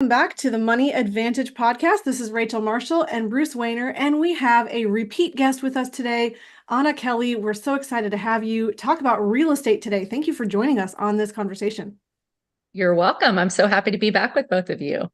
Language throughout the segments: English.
Welcome back to the Money Advantage podcast. This is Rachel Marshall and Bruce Wayner, and we have a repeat guest with us today, Anna Kelley. We're so excited to have you talk about real estate today. Thank you for joining us on this conversation. You're welcome. I'm so happy to be back with both of you.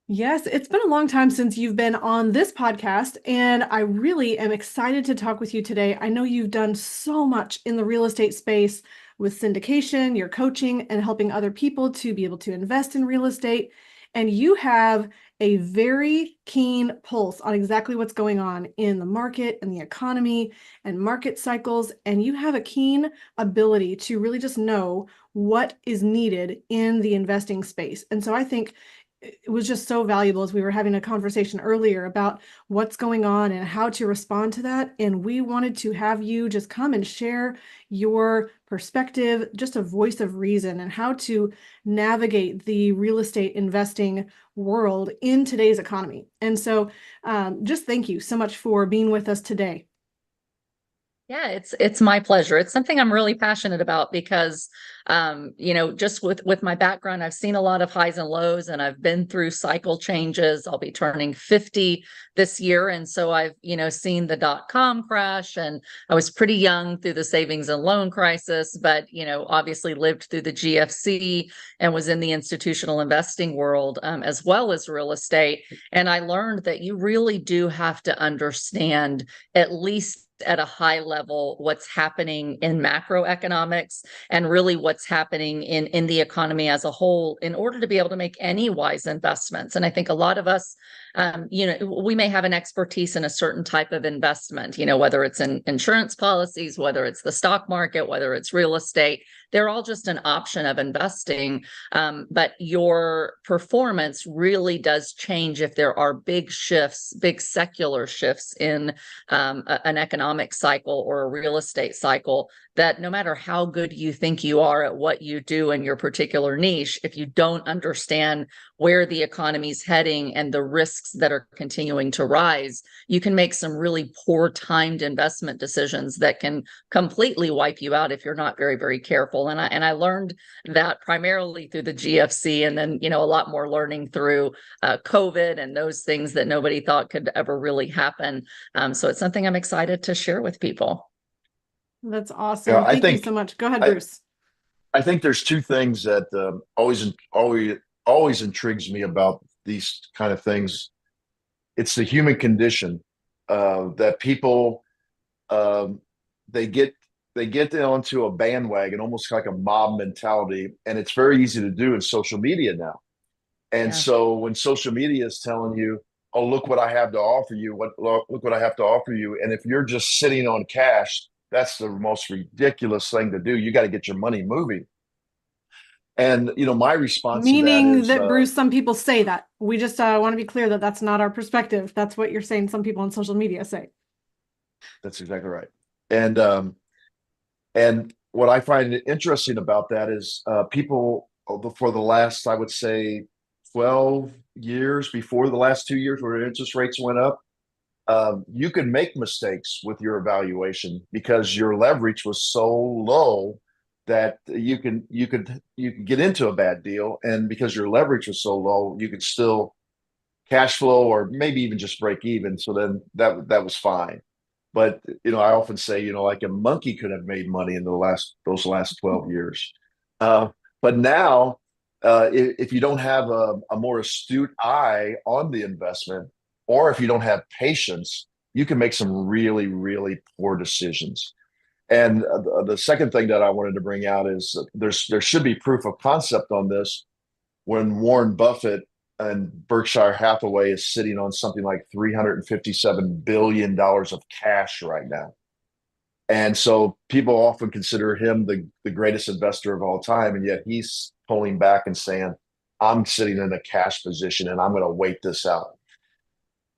Yes, it's been a long time since you've been on this podcast, and I really am excited to talk with you today. I know you've done so much in the real estate space with syndication, your coaching, and helping other people to be able to invest in real estate. And you have a very keen pulse on exactly what's going on in the market and the economy and market cycles. And you have a keen ability to really just know what is needed in the investing space. And so I think it was just so valuable as we were having a conversation earlier about what's going on and how to respond to that. And we wanted to have you just come and share your perspective, just a voice of reason, and how to navigate the real estate investing world in today's economy. And so just thank you so much for being with us today. Yeah, it's my pleasure. It's something I'm really passionate about because, just with my background, I've seen a lot of highs and lows, and I've been through cycle changes. I'll be turning 50 this year, and so I've seen the dot-com crash, and I was pretty young through the savings and loan crisis, but obviously lived through the GFC and was in the institutional investing world as well as real estate. And I learned that you really do have to understand at least at a high level what's happening in macroeconomics and really what's happening in the economy as a whole in order to be able to make any wise investments. And I think a lot of us, we may have an expertise in a certain type of investment, whether it's in insurance policies, whether it's the stock market, whether it's real estate. They're all just an option of investing. But your performance really does change if there are big shifts, big secular shifts in an economic cycle or a real estate cycle, that no matter how good you think you are at what you do in your particular niche, if you don't understand where the economy's heading and the risks that are continuing to rise, you can make some really poor timed investment decisions that can completely wipe you out if you're not very, very careful. And I learned that primarily through the GFC, and then a lot more learning through COVID and those things that nobody thought could ever really happen. So it's something I'm excited to share with people. That's Yeah, awesome. I Thank you so think much. Go ahead, I Bruce. I think there's two things that always intrigues me about these kind of things. It's the human condition that people um, they get they get onto a bandwagon, almost like a mob mentality, and it's very easy to do in social media now. And Yeah. so when social media is telling you, "Oh, look what I have to offer you," look what I have to offer you, and if you're just sitting on cash, that's the most ridiculous thing to do. You got to get your money moving. And my response to that Meaning is, that, Bruce, some people say that. We just want to be clear that that's not our perspective. That's what you're saying some people on social media say. that's exactly right. And and what I find interesting about that is people for the last, I would say, 12 years before the last 2 years where interest rates went up, you can make mistakes with your evaluation because your leverage was so low that you can get into a bad deal, and because your leverage was so low, you could still cash flow or maybe even just break even. So then that was fine. But I often say, like a monkey could have made money in those last 12 years. Uh, but now, if you don't have a more astute eye on the investment, or if you don't have patience, you can make some really, really poor decisions. And the second thing that I wanted to bring out is there should be proof of concept on this when Warren Buffett and Berkshire Hathaway is sitting on something like $357 billion of cash right now. And so people often consider him the greatest investor of all time. And yet he's pulling back and saying, I'm sitting in a cash position and I'm going to wait this out.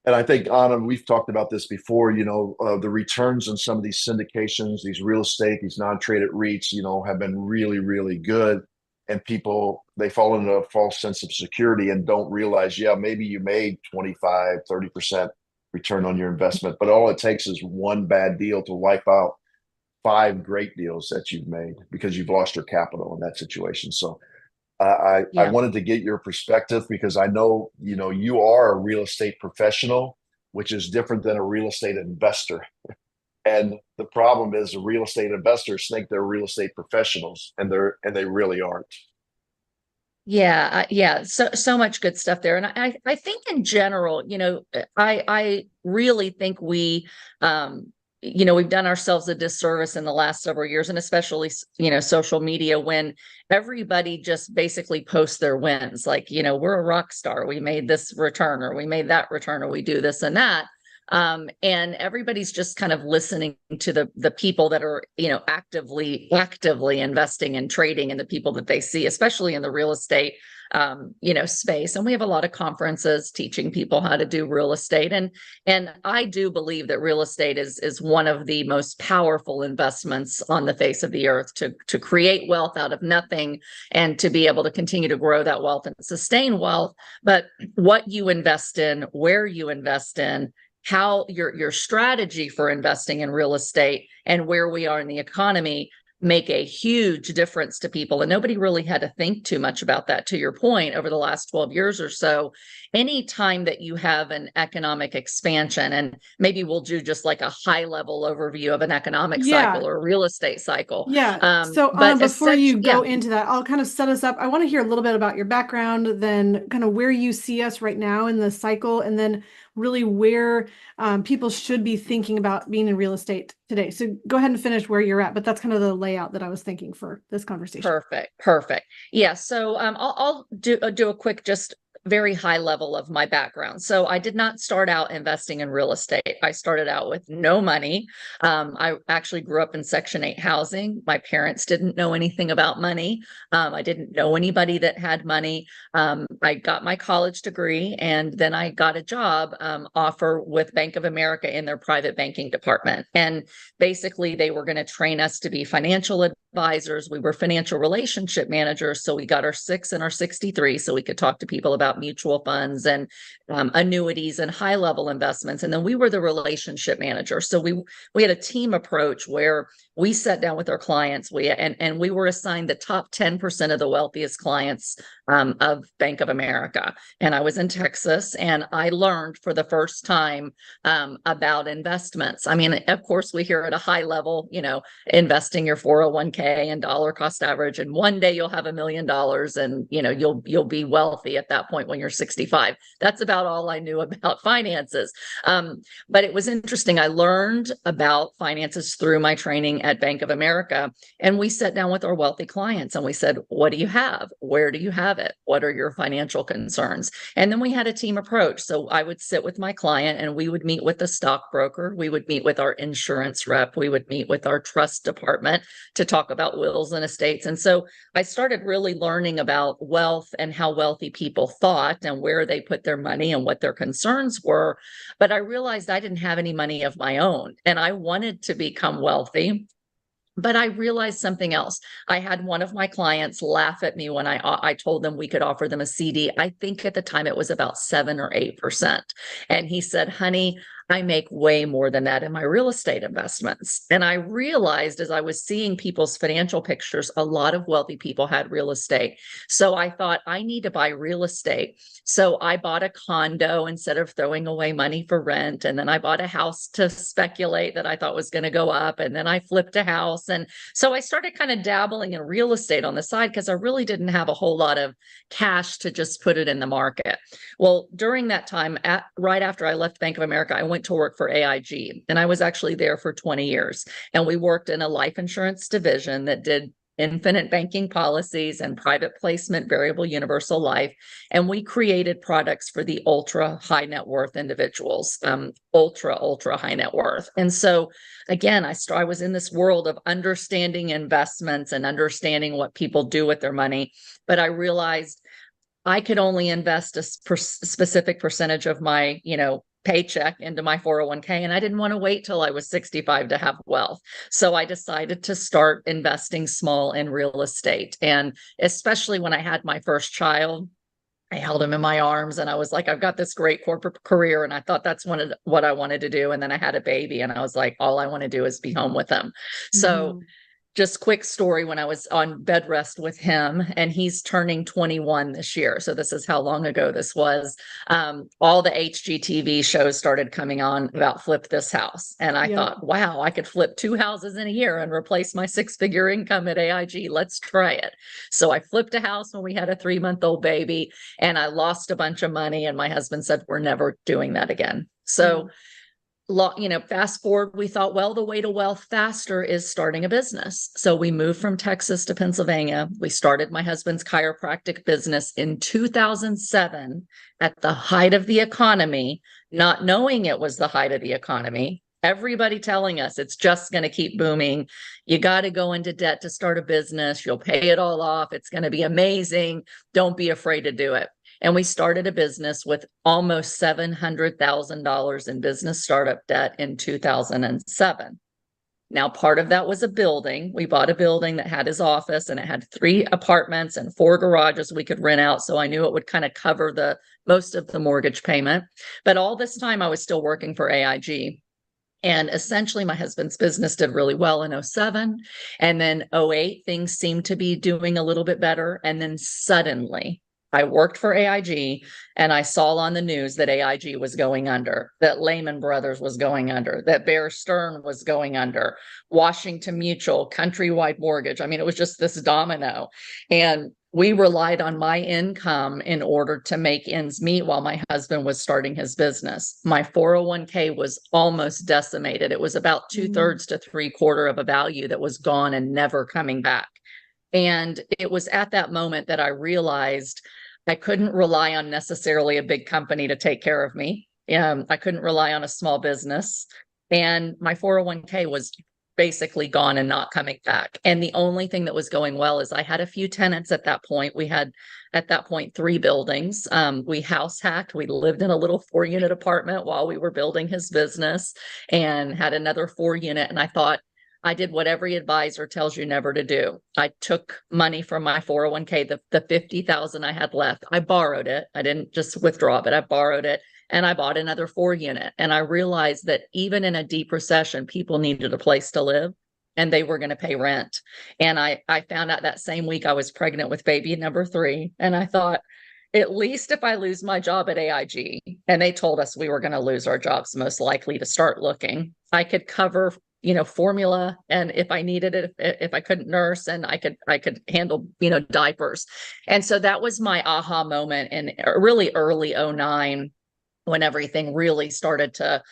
And I think, Anna, we've talked about this before, the returns on some of these syndications, these real estate, these non-traded REITs, have been really, really good. And people, they fall into a false sense of security and don't realize, yeah, maybe you made 25, 30% return on your investment, but all it takes is one bad deal to wipe out five great deals that you've made because you've lost your capital in that situation. So I Yeah. wanted to get your perspective because I know, you are a real estate professional, which is different than a real estate investor. And the problem is the real estate investors think they're real estate professionals, and they really aren't. Yeah, yeah, so much good stuff there, and I think in general, I really think we've done ourselves a disservice in the last several years, and especially social media, when everybody just basically posts their wins, like we're a rock star, we made this return, or we made that return, or we do this and that. And everybody's just kind of listening to the people that are, actively investing and trading, and the people that they see, especially in the real estate, space. And we have a lot of conferences teaching people how to do real estate. And I do believe that real estate is one of the most powerful investments on the face of the earth, to create wealth out of nothing, and to be able to continue to grow that wealth and sustain wealth. But what you invest in, where you invest in, how your strategy for investing in real estate, and where we are in the economy, make a huge difference to people. And nobody really had to think too much about that, to your point, over the last 12 years or so. Any time that you have an economic expansion, and maybe we'll do just like a high level overview of an economic Yeah. cycle or a real estate cycle. Yeah. So Anna, But before you essentially, go into that, I'll kind of set us up. I want to hear a little bit about your background, then kind of where you see us right now in the cycle, and then really where people should be thinking about being in real estate today. So go ahead and finish where you're at, but that's kind of the layout that I was thinking for this conversation. Perfect. Yeah. So I'll do a quick, just very high level of my background. So I did not start out investing in real estate. I started out with no money. I actually grew up in Section 8 housing. My parents didn't know anything about money. I didn't know anybody that had money. I got my college degree, and then I got a job offer with Bank of America in their private banking department. And basically, they were going to train us to be financial advisors. We were financial relationship managers. So we got our 6 and our 63, so we could talk to people about mutual funds and annuities and high level investments. And then we were the relationship manager. So we had a team approach where we sat down with our clients. And we were assigned the top 10% of the wealthiest clients of Bank of America. And I was in Texas, and I learned for the first time about investments. I mean, of course, we hear at a high level, investing your 401k and dollar cost average, and one day you'll have $1 million, and you'll be wealthy at that point when you're 65. That's about all I knew about finances. But it was interesting. I learned about finances through my training at Bank of America. And we sat down with our wealthy clients, and we said, what do you have? Where do you have it? What are your financial concerns? And then we had a team approach. So I would sit with my client, and we would meet with the stockbroker. We would meet with our insurance rep. We would meet with our trust department to talk about wills and estates. And so I started really learning about wealth, and how wealthy people thought, and where they put their money, and what their concerns were. But I realized I didn't have any money of my own, and I wanted to become wealthy. But I realized something else. I had one of my clients laugh at me when I told them we could offer them a CD. I think at the time it was about 7 or 8%. And he said, honey, I make way more than that in my real estate investments. And I realized, as I was seeing people's financial pictures, a lot of wealthy people had real estate. So I thought, I need to buy real estate. So I bought a condo instead of throwing away money for rent. And then I bought a house to speculate that I thought was going to go up. And then I flipped a house. And so I started kind of dabbling in real estate on the side, because I really didn't have a whole lot of cash to just put it in the market. Well, during that time, right after I left Bank of America, I went to work for AIG, and I was actually there for 20 years. And we worked in a life insurance division that did infinite banking policies and private placement variable universal life. And we created products for the ultra high net worth individuals, ultra high net worth. And so again, I was in this world of understanding investments and understanding what people do with their money. But I realized I could only invest a specific percentage of my, paycheck into my 401k. And I didn't want to wait till I was 65 to have wealth. So I decided to start investing small in real estate. And especially when I had my first child, I held him in my arms, and I was like, I've got this great corporate career, and I thought that's what I wanted to do. And then I had a baby, and I was like, all I want to do is be home with him. So just quick story, when I was on bed rest with him, and he's turning 21 this year. So this is how long ago this was. All the HGTV shows started coming on about flip this house. And I thought, wow, I could flip 2 houses in a year and replace my 6-figure income at AIG. Let's try it. So I flipped a house when we had a 3-month-old baby, and I lost a bunch of money. And my husband said, we're never doing that again. So fast forward, we thought, well, the way to wealth faster is starting a business. So we moved from Texas to Pennsylvania. We started my husband's chiropractic business in 2007 at the height of the economy, not knowing it was the height of the economy. Everybody telling us it's just going to keep booming. You got to go into debt to start a business. You'll pay it all off. It's going to be amazing. Don't be afraid to do it. And we started a business with almost $700,000 in business startup debt in 2007. Now, part of that was a building. We bought a building that had his office, and it had 3 apartments and 4 garages we could rent out. So I knew it would kind of cover the most of the mortgage payment. But all this time I was still working for AIG. And essentially, my husband's business did really well in 07. And then 08, things seemed to be doing a little bit better. And then suddenly, I worked for AIG, and I saw on the news that AIG was going under, that Lehman Brothers was going under, that Bear Stearns was going under, Washington Mutual, Countrywide Mortgage. I mean, it was just this domino. And we relied on my income in order to make ends meet while my husband was starting his business. My 401k was almost decimated. It was about 2/3 to 3/4 of a value that was gone and never coming back. And it was at that moment that I realized I couldn't rely on necessarily a big company to take care of me. I couldn't rely on a small business. And my 401k was basically gone and not coming back. And the only thing that was going well is I had a few tenants at that point. We had, at that point, 3 buildings. We house hacked. We lived in a little 4-unit apartment while we were building his business, and had another 4-unit. And I thought, I did what every advisor tells you never to do. I took money from my 401k, the 50,000 I had left. I borrowed it. I didn't just withdraw, but I borrowed it, and I bought another 4-unit. And I realized that even in a deep recession, people needed a place to live, and they were going to pay rent. And I found out that same week I was pregnant with baby number 3. And I thought, at least if I lose my job at AIG, and they told us we were going to lose our jobs most likely to start looking, I could cover formula. And if I needed it, if I couldn't nurse, and I could handle, diapers. And so that was my aha moment in really early 09, when everything really started to,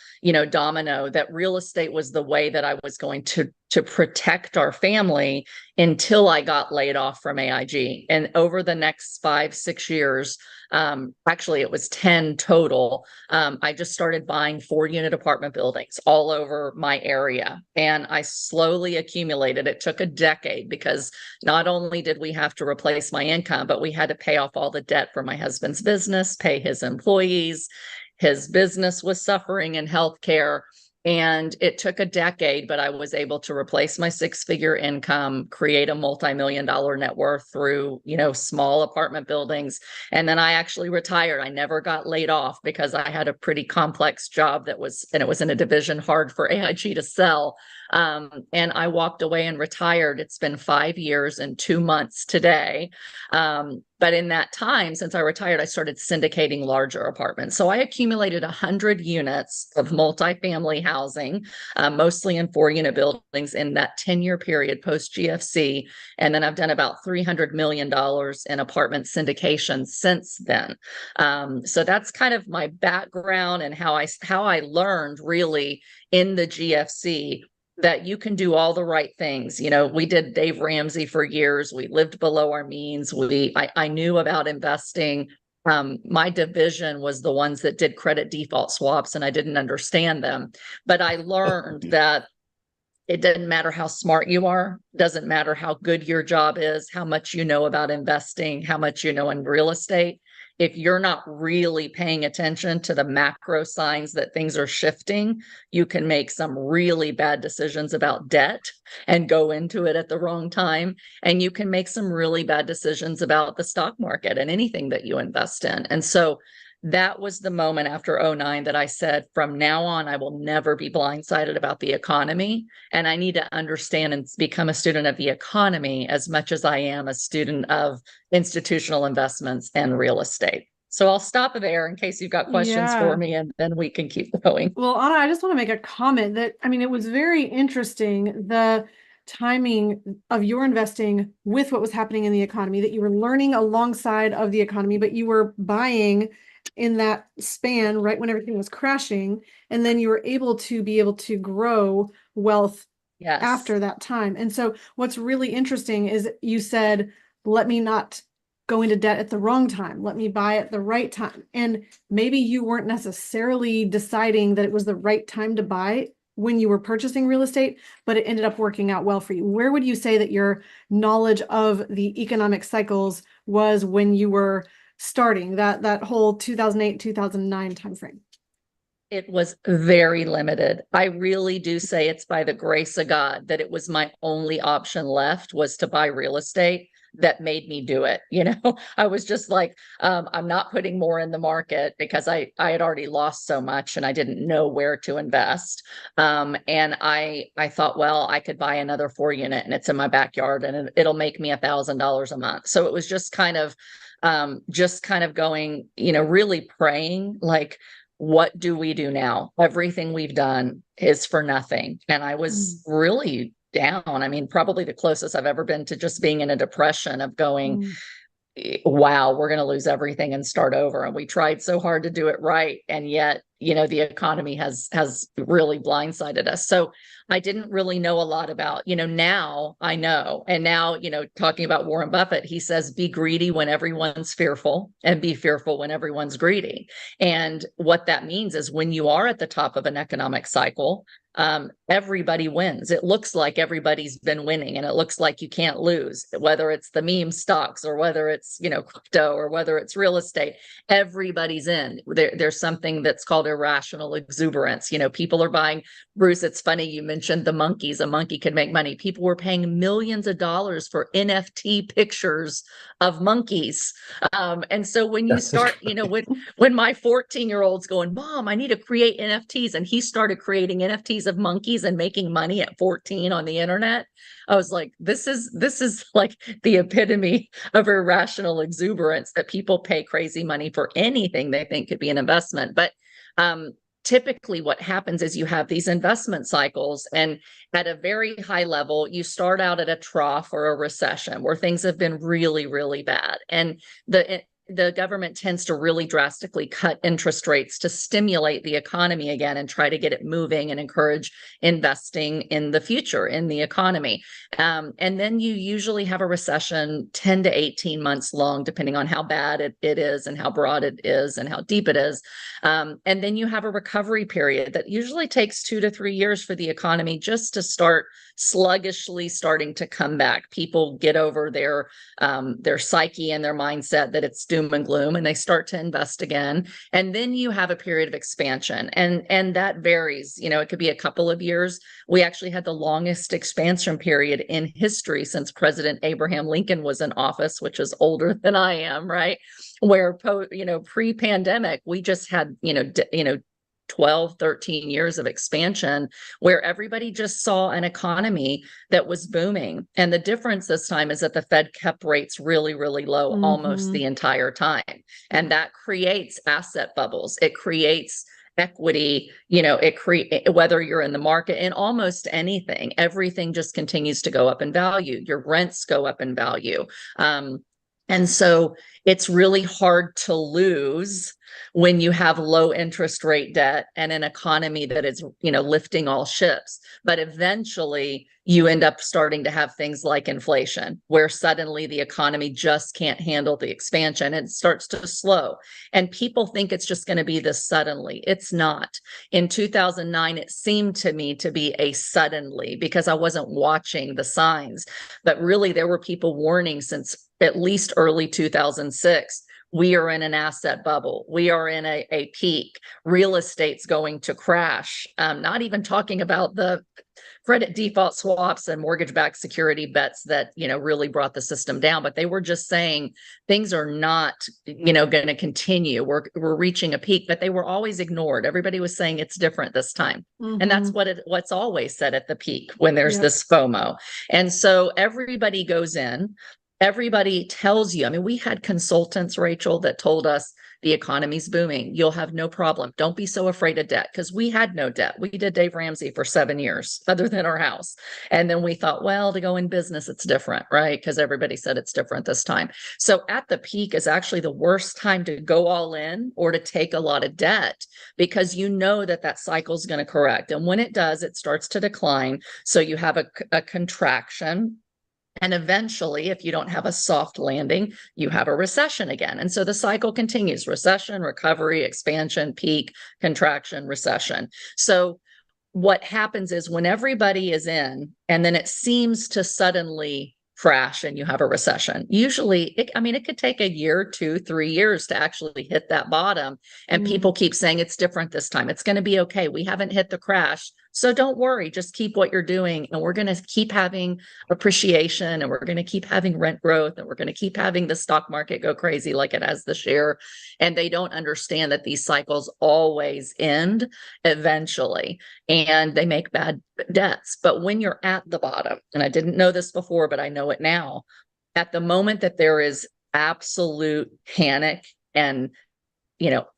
domino, that real estate was the way that I was going to protect our family until I got laid off from AIG. And over the next 5-6 years, actually it was 10 total, I just started buying 4-unit apartment buildings all over my area. And I slowly accumulated. It took a decade, because not only did we have to replace my income, but we had to pay off all the debt for my husband's business, pay his employees. His business was suffering in healthcare. And it took a decade, but I was able to replace my 6-figure income, create a multi-million-dollar net worth through, small apartment buildings. And then I actually retired. I never got laid off, because I had a pretty complex job and it was in a division hard for AIG to sell. And I walked away and retired. It's been 5 years and 2 months today. But in that time, since I retired, I started syndicating larger apartments. So I accumulated 100 units of multifamily housing, mostly in 4-unit buildings, in that 10-year period post GFC. And then I've done about $300 million in apartment syndication since then. So that's kind of my background, and how I learned really in the GFC that you can do all the right things. We did Dave Ramsey for years. We lived below our means. I knew about investing. My division was the ones that did credit default swaps, and I didn't understand them. But I learned that it doesn't matter how smart you are, doesn't matter how good your job is, how much you know about investing, how much you know in real estate. If you're not really paying attention to the macro signs that things are shifting, you can make some really bad decisions about debt and go into it at the wrong time. And you can make some really bad decisions about the stock market and anything that you invest in. And so that was the moment after '09 that I said, from now on, I will never be blindsided about the economy. And I need to understand and become a student of the economy as much as I am a student of institutional investments and real estate. So I'll stop there in case you've got questions for Yeah. me, and then we can keep going. Well, Anna, I just want to make a comment that, I mean, it was very interesting, the timing of your investing with what was happening in the economy, that you were learning alongside of the economy, but you were buying in that span right when everything was crashing. And then you were able to grow wealth Yes. after that time. And so what's really interesting is you said, let me not go into debt at the wrong time. Let me buy at the right time. And maybe you weren't necessarily deciding that it was the right time to buy when you were purchasing real estate, but it ended up working out well for you. Where would you say that your knowledge of the economic cycles was when you were starting that whole 2008, 2009 timeframe? It was very limited. I really do say it's by the grace of God that it was my only option left, was to buy real estate, that made me do it. I was just like, I'm not putting more in the market because I had already lost so much and I didn't know where to invest. And I thought, well, I could buy another 4-unit and it's in my backyard and it'll make me $1,000 a month. So it was just kind of going, really praying, like, what do we do now? Everything we've done is for nothing. And I was really down. I mean, probably the closest I've ever been to just being in a depression of going, wow, we're going to lose everything and start over. And we tried so hard to do it right. And yet, the economy has really blindsided us. So I didn't really know a lot about, now I know. And now, talking about Warren Buffett, he says, be greedy when everyone's fearful and be fearful when everyone's greedy. And what that means is when you are at the top of an economic cycle, everybody wins. It looks like everybody's been winning and it looks like you can't lose, whether it's the meme stocks or whether it's, crypto or whether it's real estate, everybody's in. There's something that's called irrational exuberance. People are buying, Bruce, it's funny, you mentioned the monkeys. A monkey could make money. People were paying millions of dollars for NFT pictures of monkeys. And so when you start, when my 14-year-old's going, Mom, I need to create NFTs. And he started creating NFTs of monkeys and making money at 14 on the internet. I was like, this is like the epitome of irrational exuberance, that people pay crazy money for anything they think could be an investment. But typically what happens is you have these investment cycles, and at a very high level, you start out at a trough or a recession where things have been really, really bad. And the government tends to really drastically cut interest rates to stimulate the economy again and try to get it moving and encourage investing in the future in the economy. And then you usually have a recession 10 to 18 months long, depending on how bad it is and how broad it is and how deep it is. And then you have a recovery period that usually takes 2 to 3 years for the economy just to start sluggishly starting to come back. People get over their psyche and their mindset that it's doom and gloom, and they start to invest again. And then you have a period of expansion, and that varies. It could be a couple of years. We actually had the longest expansion period in history since President Abraham Lincoln was in office, which is older than I am, right? Where pre-pandemic, we just had 12, 13 years of expansion where everybody just saw an economy that was booming. And the difference this time is that the Fed kept rates really, really low almost the entire time. And that creates asset bubbles. It creates equity, whether you're in the market in almost anything, everything just continues to go up in value. Your rents go up in value. And so it's really hard to lose when you have low interest rate debt and an economy that is, lifting all ships. But eventually you end up starting to have things like inflation, where suddenly the economy just can't handle the expansion and it starts to slow. And people think it's just going to be this suddenly. It's not. In 2009, it seemed to me to be a suddenly, because I wasn't watching the signs. But really, there were people warning since at least early 2006, we are in an asset bubble. We are in a peak. Real estate's going to crash. Not even talking about the credit default swaps and mortgage-backed security bets that, really brought the system down. But they were just saying things are not, going to continue. We're reaching a peak, but they were always ignored. Everybody was saying it's different this time. And that's what's always said at the peak when there's this FOMO. And so everybody goes in, everybody tells you. I mean, we had consultants, Rachel, that told us the economy's booming. You'll have no problem. Don't be so afraid of debt, because we had no debt. We did Dave Ramsey for 7 years, other than our house. And then we thought, well, to go in business, it's different, right? Because everybody said it's different this time. So at the peak is actually the worst time to go all in or to take a lot of debt, because you know that cycle is going to correct. And when it does, it starts to decline. So you have a contraction. And eventually, if you don't have a soft landing, you have a recession again. And so the cycle continues: recession, recovery, expansion, peak, contraction, recession. So what happens is when everybody is in, and then it seems to suddenly crash and you have a recession, usually, it could take a year, 2, 3 years to actually hit that bottom. And people keep saying it's different this time. It's going to be okay. We haven't hit the crash. So don't worry, just keep what you're doing. And we're going to keep having appreciation, and we're going to keep having rent growth, and we're going to keep having the stock market go crazy like it has this year. And they don't understand that these cycles always end eventually, and they make bad debts. But when you're at the bottom, and I didn't know this before, but I know it now, at the moment that there is absolute panic and,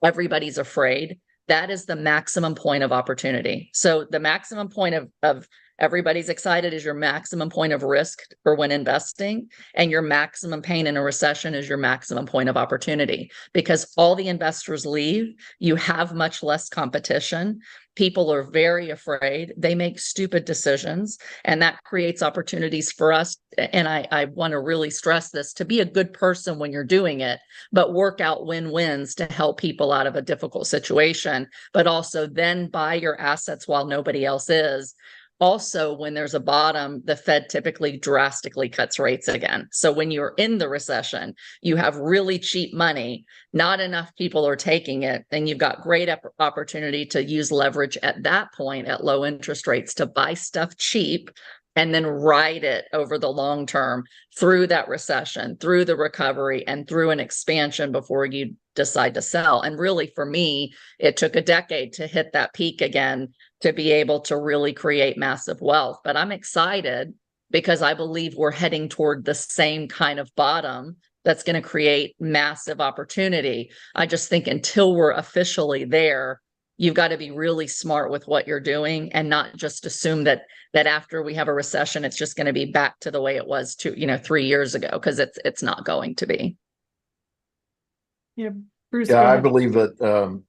everybody's afraid, that is the maximum point of opportunity. So the maximum point of everybody's excited is your maximum point of risk for when investing, and your maximum pain in a recession is your maximum point of opportunity, because all the investors leave. You have much less competition. People are very afraid. They make stupid decisions, and that creates opportunities for us. And I want to really stress this: to be a good person when you're doing it, but work out win-wins to help people out of a difficult situation, but also then buy your assets while nobody else is. Also, when there's a bottom, the Fed typically drastically cuts rates again. So when you're in the recession, you have really cheap money, not enough people are taking it, and you've got great opportunity to use leverage at that point at low interest rates to buy stuff cheap, and then ride it over the long term through that recession, through the recovery, and through an expansion before you decide to sell. And really, for me, it took a decade to hit that peak again to be able to really create massive wealth. But I'm excited because I believe we're heading toward the same kind of bottom that's going to create massive opportunity. I just think until we're officially there, you've got to be really smart with what you're doing, and not just assume that after we have a recession, it's just going to be back to the way it was 3 years ago, because it's not going to be. Yeah, Bruce. Yeah, I believe that.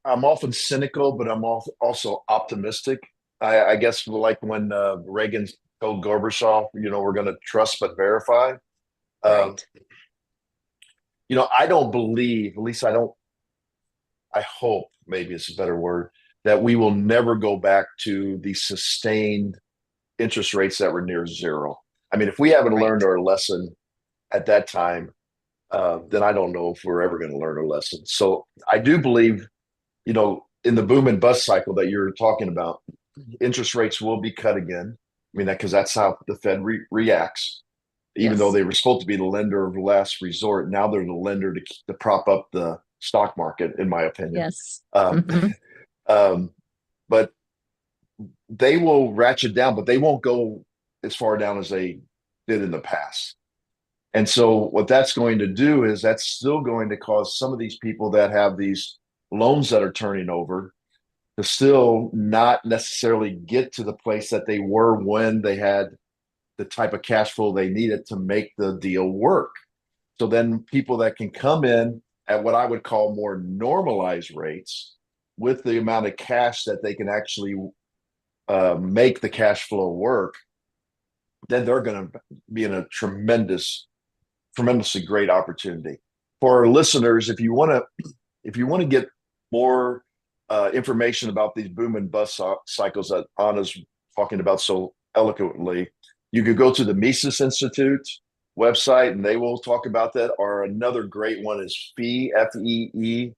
I'm often cynical, but I'm also optimistic. I guess like when Reagan told Gorbachev, we're going to trust but verify. Right. I don't believe, at least I hope, maybe it's a better word, that we will never go back to the sustained interest rates that were near zero. I mean, if we haven't learned our lesson at that time, then I don't know if we're ever going to learn a lesson. So I do believe, in the boom and bust cycle that you're talking about, interest rates will be cut again. I mean, because that's how the Fed reacts. Even though they were supposed to be the lender of last resort, now they're the lender to prop up the stock market, in my opinion. Yes. But they will ratchet down, but they won't go as far down as they did in the past. And so what that's going to do is that's still going to cause some of these people that have these loans that are turning over to still not necessarily get to the place that they were when they had the type of cash flow they needed to make the deal work. So then people that can come in at what I would call more normalized rates with the amount of cash that they can actually make the cash flow work, then they're going to be in a tremendously great opportunity. For our listeners, if you want to get more information about these boom and bust cycles that Anna's talking about so eloquently, you could go to the Mises Institute. website, and they will talk about that. Or another great one is FEE.org.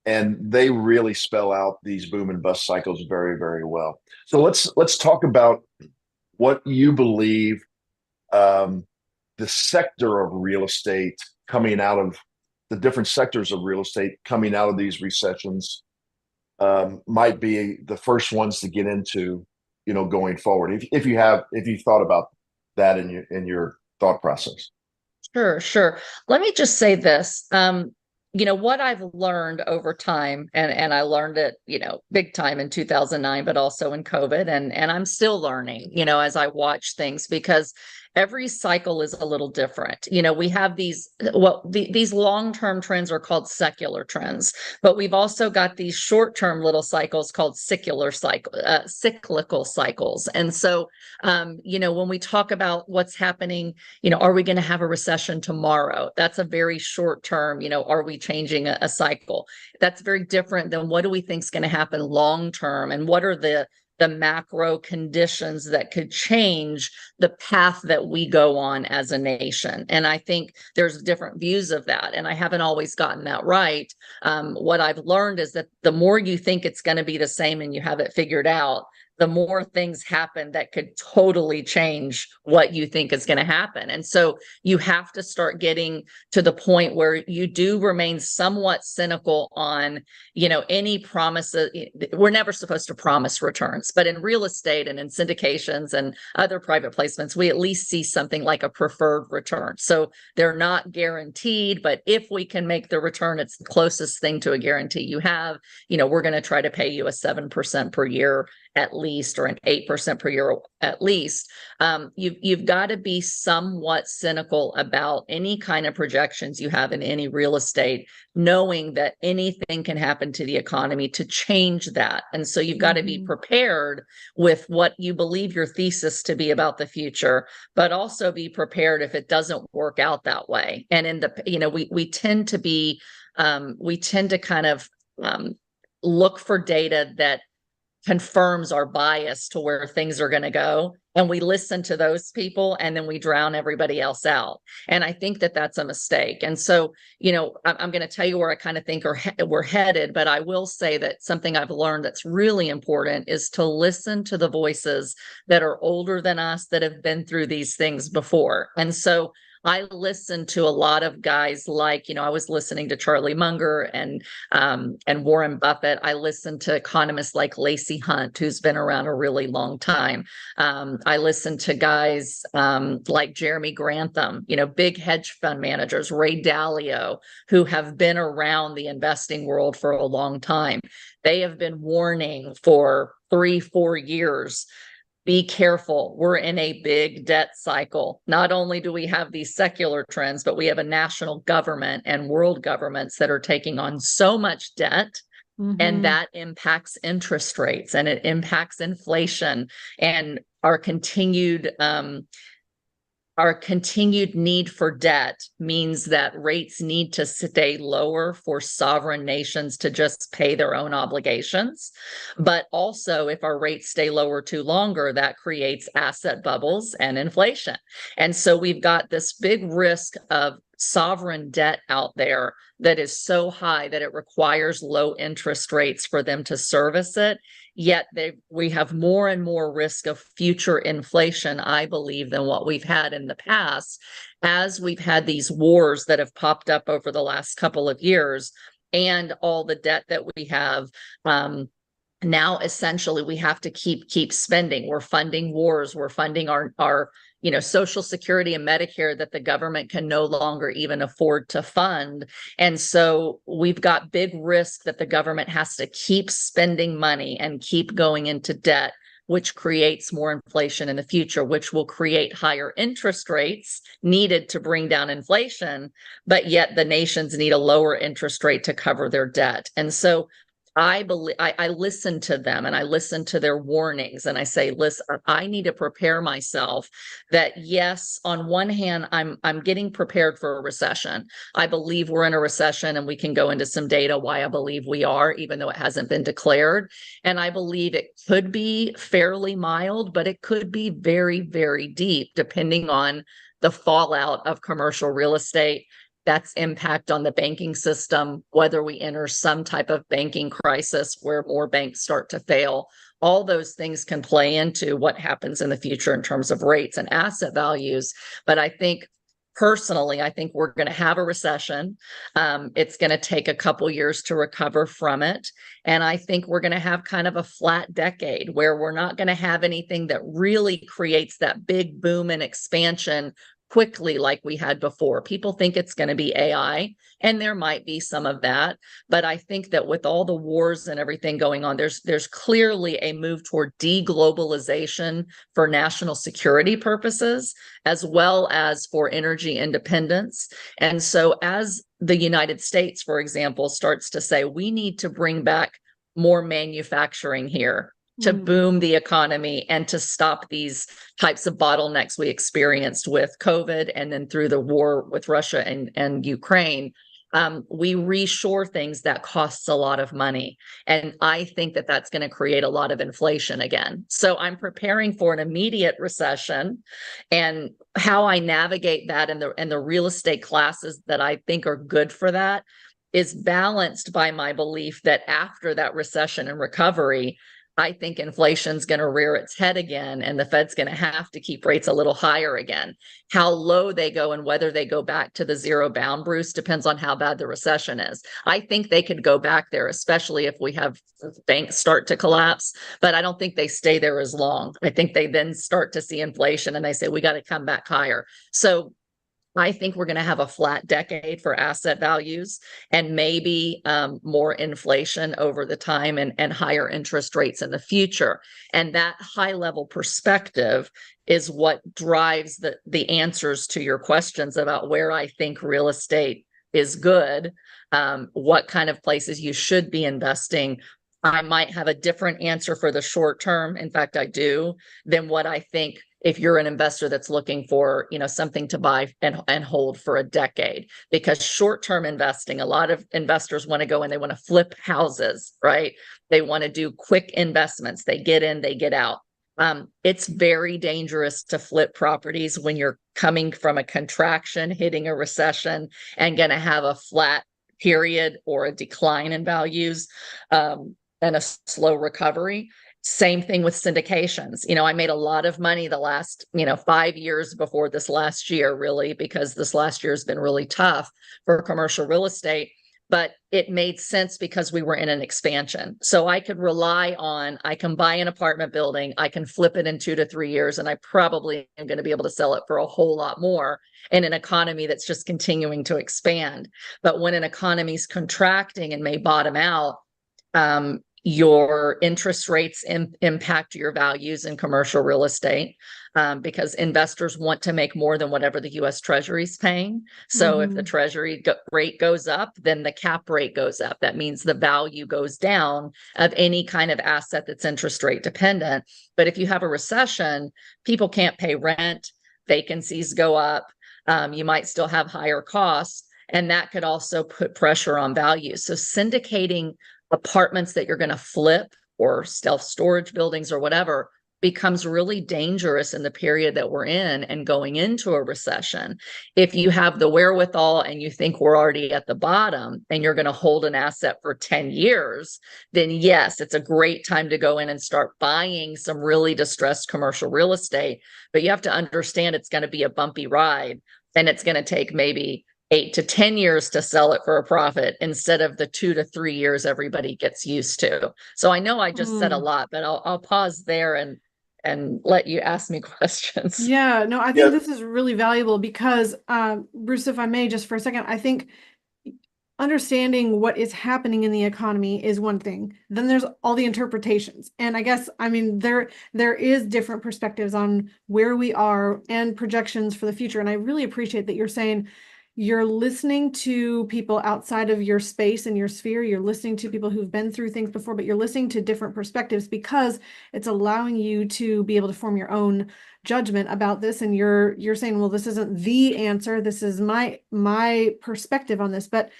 And they really spell out these boom and bust cycles very, very well. So let's talk about what you believe the sector of real estate coming out of the different sectors of real estate coming out of these recessions might be the first ones to get into, going forward. If you thought about that in your thought process. Sure. Let me just say this. What I've learned over time, and I learned it, big time in 2009, but also in COVID, and I'm still learning, as I watch things, because every cycle is a little different. We have these long-term trends are called secular trends, but we've also got these short-term little cycles called cyclical cycles. And so, when we talk about what's happening, are we going to have a recession tomorrow? That's a very short term. Are we changing a cycle? That's very different than what do we think is going to happen long term, and what are the macro conditions that could change the path that we go on as a nation. And I think there's different views of that, and I haven't always gotten that right. What I've learned is that the more you think it's going to be the same and you have it figured out, the more things happen that could totally change what you think is going to happen. And so you have to start getting to the point where you do remain somewhat cynical on, any promises. We're never supposed to promise returns, but in real estate and in syndications and other private placements, we at least see something like a preferred return. So they're not guaranteed, but if we can make the return, it's the closest thing to a guarantee you have. We're going to try to pay you a 7% per year at least, or an 8% per year at least. You've got to be somewhat cynical about any kind of projections you have in any real estate, knowing that anything can happen to the economy to change that. And so you've got to be prepared with what you believe your thesis to be about the future, but also be prepared if it doesn't work out that way. And we tend to kind of look for data that confirms our bias to where things are going to go. And we listen to those people, and then we drown everybody else out. And I think that that's a mistake. And so, I'm going to tell you where I kind of think we're headed, but I will say that something I've learned that's really important is to listen to the voices that are older than us, that have been through these things before. And so I listen to a lot of guys like, I was listening to Charlie Munger and Warren Buffett. I listen to economists like Lacey Hunt, who's been around a really long time. I listen to guys like Jeremy Grantham, big hedge fund managers, Ray Dalio, who have been around the investing world for a long time. They have been warning for 3-4 years. Be careful. We're in a big debt cycle. Not only do we have these secular trends, but we have a national government and world governments that are taking on so much debt. And that impacts interest rates, and it impacts inflation, and our continued need for debt means that rates need to stay lower for sovereign nations to just pay their own obligations. But also, if our rates stay lower too longer, that creates asset bubbles and inflation. And so we've got this big risk of sovereign debt out there that is so high that it requires low interest rates for them to service it. Yet we have more and more risk of future inflation, I believe, than what we've had in the past, as we've had these wars that have popped up over the last couple of years, and all the debt that we have. Now, essentially, we have to keep spending. We're funding wars. We're funding our Social Security and Medicare that the government can no longer even afford to fund. And so we've got big risk that the government has to keep spending money and keep going into debt, which creates more inflation in the future, which will create higher interest rates needed to bring down inflation. But yet the nations need a lower interest rate to cover their debt. And so I believe I listen to them and I listen to their warnings and I say, listen, I need to prepare myself that yes, on one hand, I'm getting prepared for a recession. I believe we're in a recession and we can go into some data why I believe we are, even though it hasn't been declared. And I believe it could be fairly mild, but it could be very, very deep, depending on the fallout of commercial real estate, that's impact on the banking system, whether we enter some type of banking crisis where more banks start to fail. All those things can play into what happens in the future in terms of rates and asset values. But I think personally, I think we're going to have a recession. It's going to take a couple years to recover from it. And I think we're going to have kind of a flat decade where we're not going to have anything that really creates that big boom and expansion quickly like we had before. People think it's going to be AI, and there might be some of that, but I think that with all the wars and everything going on, there's clearly a move toward deglobalization for national security purposes, as well as for energy independence. And so as the United States, for example, starts to say, we need to bring back more manufacturing here to boom the economy and to stop these types of bottlenecks we experienced with COVID and then through the war with Russia and Ukraine. We reshore things that costs a lot of money. And I think that that's going to create a lot of inflation again. So I'm preparing for an immediate recession, and how I navigate that and the real estate classes that I think are good for that is balanced by my belief that after that recession and recovery, I think inflation's going to rear its head again, and the Fed's going to have to keep rates a little higher again. How low they go and whether they go back to the zero bound, Bruce, depends on how bad the recession is. I think they could go back there, especially if we have banks start to collapse, but I don't think they stay there as long. I think they then start to see inflation and they say, we got to come back higher. So I think we're going to have a flat decade for asset values and maybe more inflation over the time and higher interest rates in the future. And that high level perspective is what drives the answers to your questions about where I think real estate is good, what kind of places you should be investing. I might have a different answer for the short term. In fact, I do, than what I think if you're an investor that's looking for, something to buy and hold for a decade. Because short-term investing, a lot of investors want to go and they want to flip houses, right? They want to do quick investments. They get in, they get out. It's very dangerous to flip properties when you're coming from a contraction, hitting a recession, and going to have a flat period or a decline in values, and a slow recovery. Same thing with syndications. I made a lot of money the last, 5 years before this last year, really, because this last year has been really tough for commercial real estate. But it made sense because we were in an expansion. So I could rely on, I can buy an apartment building, I can flip it in 2 to 3 years, and I probably am going to be able to sell it for a whole lot more in an economy that's just continuing to expand. But when an economy is contracting and may bottom out, your interest rates impact your values in commercial real estate, because investors want to make more than whatever the U.S. Treasury is paying. So if the Treasury rate goes up, then the cap rate goes up. That means the value goes down of any kind of asset that's interest rate dependent. But if you have a recession, people can't pay rent, vacancies go up, you might still have higher costs, and that could also put pressure on values. So syndicating apartments that you're going to flip or self-storage buildings or whatever becomes really dangerous in the period that we're in and going into a recession. If you have the wherewithal and you think we're already at the bottom and you're going to hold an asset for 10 years, then yes, it's a great time to go in and start buying some really distressed commercial real estate. But you have to understand it's going to be a bumpy ride, and it's going to take maybe 8 to 10 years to sell it for a profit instead of the 2 to 3 years everybody gets used to. So I know I just said a lot, but I'll pause there and let you ask me questions. Yeah, no, I think this is really valuable because, Bruce, if I may, just for a second, I think understanding what is happening in the economy is one thing. Then there's all the interpretations. And I guess, there is different perspectives on where we are and projections for the future. And I really appreciate that you're saying, you're listening to people outside of your space and your sphere. You're listening to people who've been through things before, but you're listening to different perspectives because it's allowing you to be able to form your own judgment about this. And you're saying, well, this isn't the answer. This is my perspective on this. But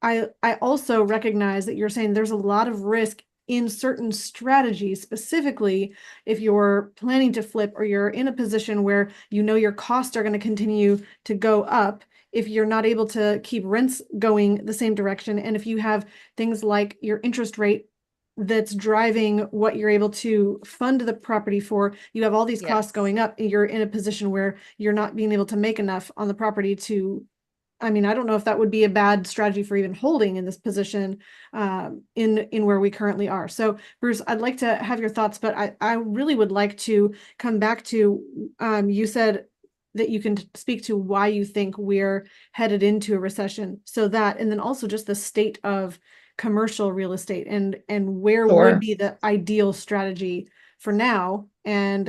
I also recognize that you're saying there's a lot of risk in certain strategies, specifically if you're planning to flip or you're in a position where you know your costs are going to continue to go up if you're not able to keep rents going the same direction. And if you have things like your interest rate that's driving what you're able to fund the property for, you have all these costs going up, and you're in a position where you're not being able to make enough on the property to, I mean, I don't know if that would be a bad strategy for even holding in this position in where we currently are. So, Bruce, I'd like to have your thoughts, but I really would like to come back to, you said that you can speak to why you think we're headed into a recession. So that, and then also just the state of commercial real estate and where would be the ideal strategy for now and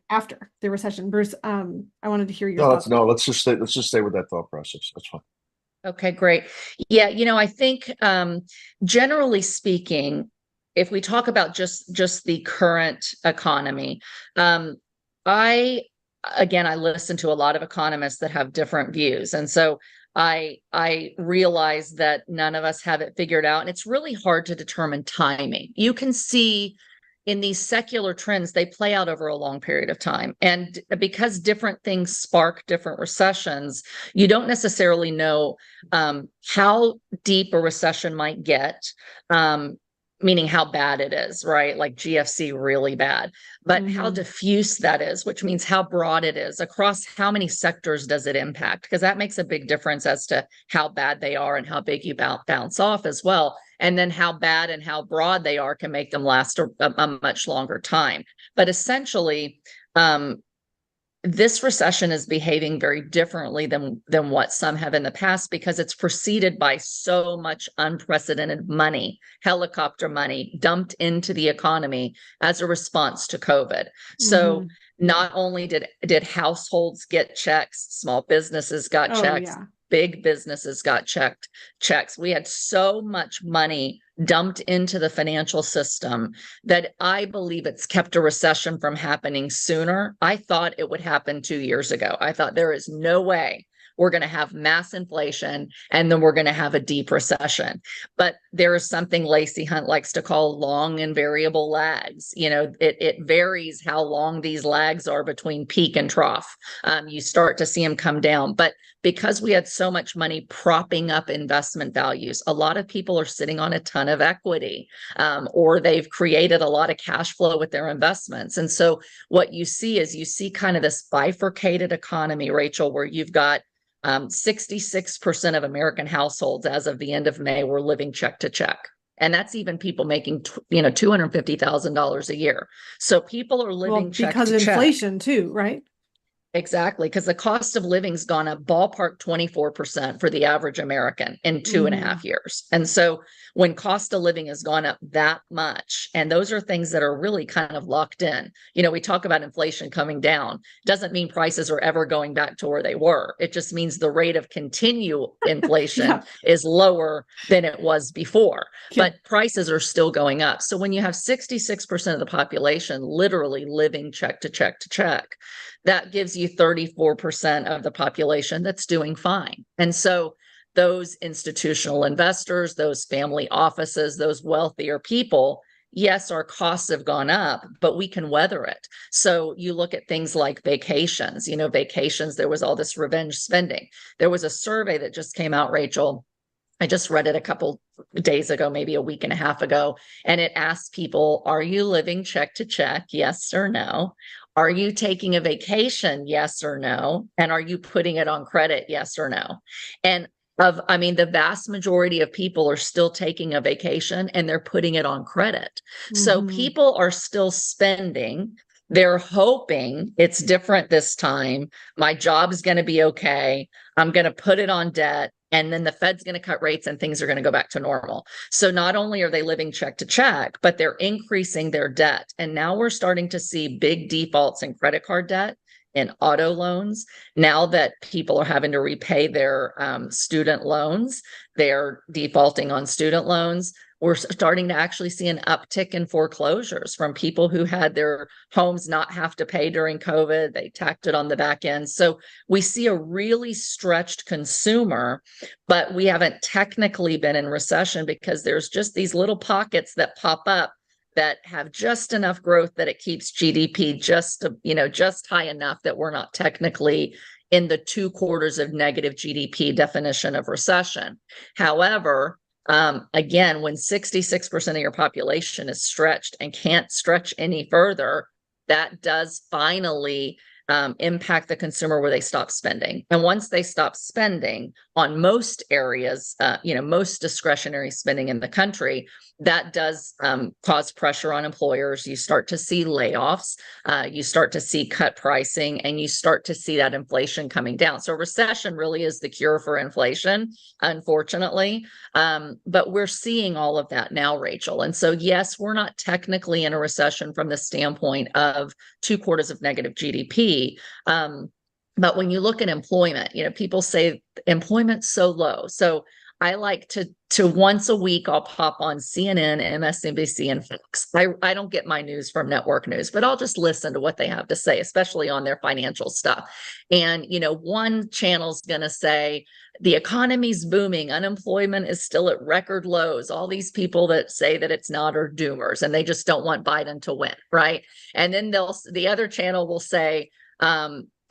after the recession. Bruce, I wanted to hear your thoughts. No, let's just stay with that thought process. That's fine. Okay, great. Yeah, I think generally speaking, if we talk about just the current economy, I listen to a lot of economists that have different views, and so I realize that none of us have it figured out, and it's really hard to determine timing. You can see in these secular trends, they play out over a long period of time. And because different things spark different recessions, you don't necessarily know how deep a recession might get, meaning how bad it is, right? Like GFC, really bad, but how diffuse that is, which means how broad it is, across how many sectors does it impact? Because that makes a big difference as to how bad they are and how big you bounce off as well. And then how bad and how broad they are can make them last a much longer time. But essentially, this recession is behaving very differently than what some have in the past, because it's preceded by so much unprecedented money, helicopter money, dumped into the economy as a response to COVID. So not only did households get checks, small businesses got checks, big businesses got checks. We had so much money dumped into the financial system that I believe it's kept a recession from happening sooner. I thought it would happen 2 years ago. I thought there is no way we're going to have mass inflation and then we're going to have a deep recession. But there is something Lacey Hunt likes to call long and variable lags. It varies how long these lags are between peak and trough. You start to see them come down. But because we had so much money propping up investment values, a lot of people are sitting on a ton of equity, or they've created a lot of cash flow with their investments. And so what you see kind of this bifurcated economy, Rachel, where you've got 66% of American households as of the end of May were living check to check. And that's even people making, $250,000 a year. So people are living check to check. Because inflation too, right? Exactly, because the cost of living's gone up ballpark 24% for the average American in 2.5 years. And so when cost of living has gone up that much, and those are things that are really kind of locked in. We talk about inflation coming down. Doesn't mean prices are ever going back to where they were. It just means the rate of continual inflation is lower than it was before, but prices are still going up. So when you have 66% of the population literally living check to check to check, that gives you 34% of the population that's doing fine. And so those institutional investors, those family offices, those wealthier people, yes, our costs have gone up, but we can weather it. So you look at things like vacations, vacations, there was all this revenge spending. There was a survey that just came out, Rachel. I just read it a couple days ago, maybe a week and a half ago, and it asked people, are you living check to check? Yes or no? Are you taking a vacation? Yes or no? And are you putting it on credit? Yes or no? And the vast majority of people are still taking a vacation and they're putting it on credit. So people are still spending. They're hoping it's different this time. My job is going to be okay. I'm going to put it on debt. And then the Fed's going to cut rates and things are going to go back to normal. So not only are they living check to check, but they're increasing their debt. And now we're starting to see big defaults in credit card debt in auto loans. Now that people are having to repay their student loans, they're defaulting on student loans. We're starting to actually see an uptick in foreclosures from people who had their homes not have to pay during COVID. They tacked it on the back end. So we see a really stretched consumer, but we haven't technically been in recession because there's just these little pockets that pop up that have just enough growth that it keeps GDP just high enough that we're not technically in the 2 quarters of negative GDP definition of recession. However, again, when 66% of your population is stretched and can't stretch any further, that does finally impact the consumer where they stop spending. And once they stop spending on most areas, most discretionary spending in the country, that does cause pressure on employers. You start to see layoffs, you start to see cut pricing, and you start to see that inflation coming down. So recession really is the cure for inflation, unfortunately. But we're seeing all of that now, Rachel. And so, yes, we're not technically in a recession from the standpoint of 2 quarters of negative GDP. But when you look at employment, people say employment's so low. So I like to once a week, I'll pop on CNN, MSNBC, and Fox. I don't get my news from network news, but I'll just listen to what they have to say, especially on their financial stuff. And, one channel's going to say, the economy's booming, unemployment is still at record lows. All these people that say that it's not are doomers, and they just don't want Biden to win, right? And then the other channel will say,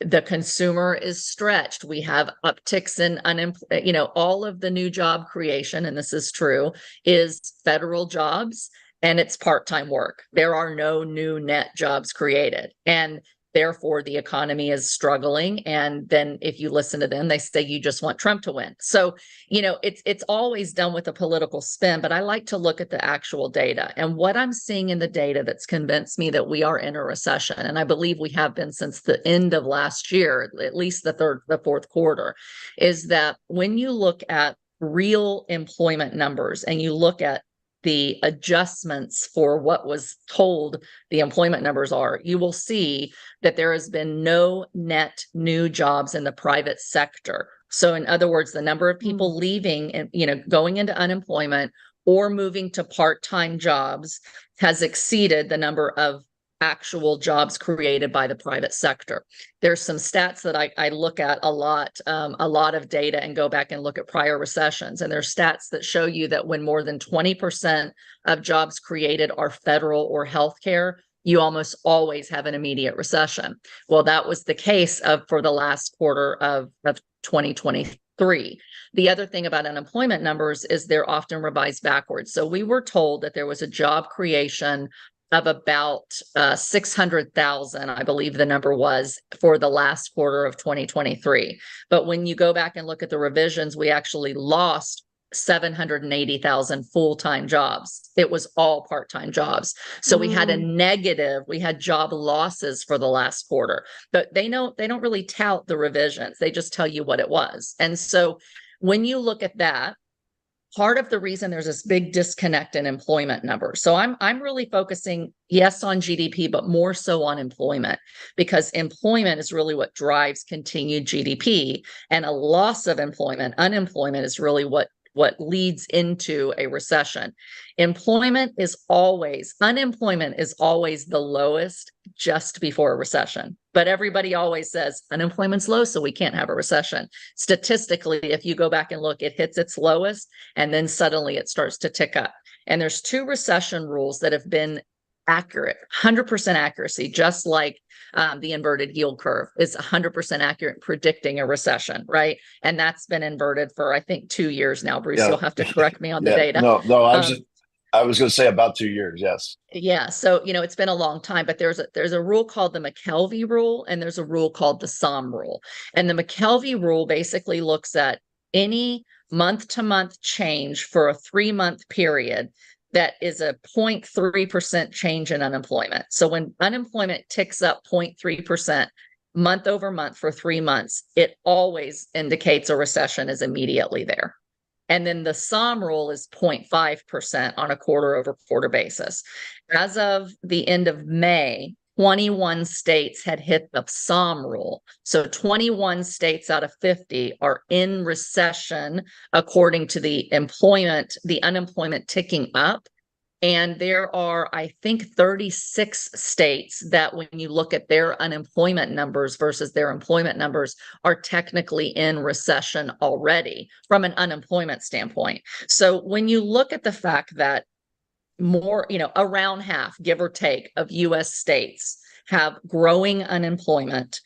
the consumer is stretched. We have upticks in unemployment, all of the new job creation, and this is true, is federal jobs and it's part-time work. There are no new net jobs created. And therefore, the economy is struggling. And then if you listen to them, they say you just want Trump to win. So, it's always done with a political spin, but I like to look at the actual data. And what I'm seeing in the data that's convinced me that we are in a recession, and I believe we have been since the end of last year, at least the fourth quarter, is that when you look at real employment numbers and you look at the adjustments for what was told the employment numbers are, you will see that there has been no net new jobs in the private sector. So in other words, the number of people leaving and, going into unemployment or moving to part-time jobs has exceeded the number of actual jobs created by the private sector. There's some stats that I look at a lot of data, and go back and look at prior recessions. And there's stats that show you that when more than 20% of jobs created are federal or healthcare, you almost always have an immediate recession. Well, that was the case for the last quarter of 2023. The other thing about unemployment numbers is they're often revised backwards. So we were told that there was a job creation of about 600,000, I believe the number was, for the last quarter of 2023. But when you go back and look at the revisions, we actually lost 780,000 full-time jobs. It was all part-time jobs. So we had we had job losses for the last quarter, but they don't really tout the revisions. They just tell you what it was. And so when you look at that, part of the reason there's this big disconnect in employment numbers. So I'm really focusing, yes, on GDP, but more so on employment, because employment is really what drives continued GDP, and a loss of unemployment is really what leads into a recession. Unemployment is always the lowest just before a recession. But everybody always says unemployment's low, so we can't have a recession. Statistically, if you go back and look, it hits its lowest and then suddenly it starts to tick up. And there's 2 recession rules that have been accurate, 100% accuracy, just like the inverted yield curve is 100% accurate in predicting a recession, right? And that's been inverted for, I think, 2 years now. Bruce, you'll have to correct me on the data. No, I was going to say about 2 years. Yes. Yeah. So, it's been a long time, but there's a rule called the McKelvey rule, and there's a rule called the Somm rule. And the McKelvey rule basically looks at any month-to-month change for a 3-month period that is a 0.3% change in unemployment. So when unemployment ticks up 0.3% month over month for 3 months, it always indicates a recession is immediately there. And then the Somm rule is 0.5% on a quarter over quarter basis. As of the end of May 21 states had hit the SOM rule. So 21 states out of 50 are in recession, according to the unemployment ticking up. And there are, I think, 36 states that when you look at their unemployment numbers versus their employment numbers are technically in recession already from an unemployment standpoint. So when you look at the fact that more, around half, give or take, of US states have growing unemployment,